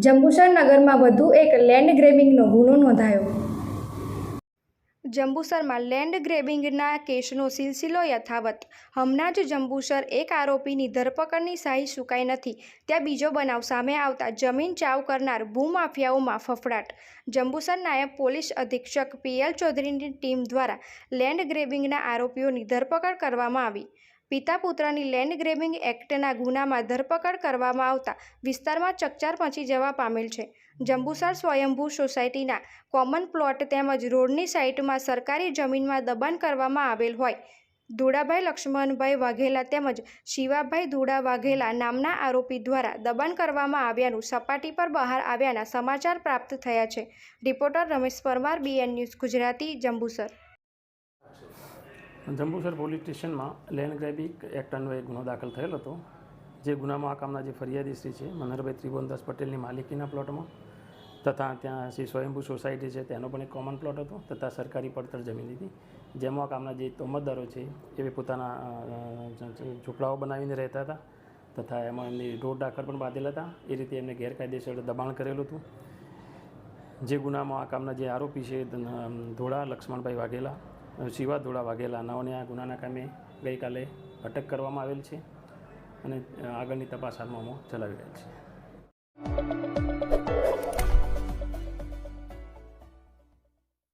જંબુસર નગરમાં વધુ એક લેન્ડ ગ્રેબિંગનો ગુનો નોંધાયો. જંબુસરમાં લેન્ડ ગ્રેબિંગના કેસનો સિલસિલો યથાવત. હમણાં જ જંબુસર એક આરોપીની ધરપકડની શાહી સુકાઈ નથી ત્યાં બીજો બનાવ સામે આવતા જમીન ચાવ કરનાર ભૂમાફિયાઓમાં ફફડાટ. જંબુસર નાયબ પોલીસ અધિક્ષક પીએલ ચૌધરીની ટીમ દ્વારા લેન્ડ ગ્રેબિંગના આરોપીઓની ધરપકડ કરવામાં આવી. પિતા પુત્રની લેન્ડ ગ્રેબિંગ એક્ટના ગુનામાં ધરપકડ કરવામાં આવતા વિસ્તારમાં ચકચાર મચી જવા પામેલ છે. જંબુસર સ્વયંભૂ સોસાયટીના કોમન પ્લોટ તેમજ રોડની સાઇટમાં સરકારી જમીનમાં દબાણ કરવામાં આવેલ હોય ધુડાભાઈ લક્ષ્મણભાઈ વાઘેલા તેમજ શિવાભાઈ ધુડા વાઘેલા નામના આરોપી દ્વારા દબાણ કરવામાં આવ્યાનું સપાટી પર બહાર આવ્યાના સમાચાર પ્રાપ્ત થયા છે. Reporter Ramesh Parmar, BN news Gujarati, Jambusar. Jambusar police સ્ટેશનમાં લેન્ડ ગ્રેબિંગ એક્ટ અન્વયે ગુનો દાખલ થયેલ હતો. જે ગુનામાં આ કામના જે ફરિયાદી શ્રી છે મનહરભાઈ ત્રિભુવનદાસ પટેલની માલિકીના પ્લોટમાં તથા ત્યાં શ્રી સ્વયંભૂ સોસાયટી છે તેનો પણ એક કોમન પ્લોટ હતો તથા સરકારી પડતર જમીન હતી. જેમાં આ કામના જે તોમતદારો છે એ પોતાના ઝૂંપડાઓ બનાવીને રહેતા હતા તથા એમાં એમની ઢોર ઢાંખર પણ બાંધેલા હતા. એ રીતે એમને ગેરકાયદેસર દબાણ કરેલું હતું. જે ગુનામાં આ કામના જે આરોપી છે ધોળા લક્ષ્મણભાઈ વાઘેલા, શિવા ધોળા વાઘેલા નાઓને આ ગુનાના કામે ગઈકાલે અટક કરવામાં આવેલ છે અને આગળની તપાસ હાલમાં ચલાવી રહેલ છે.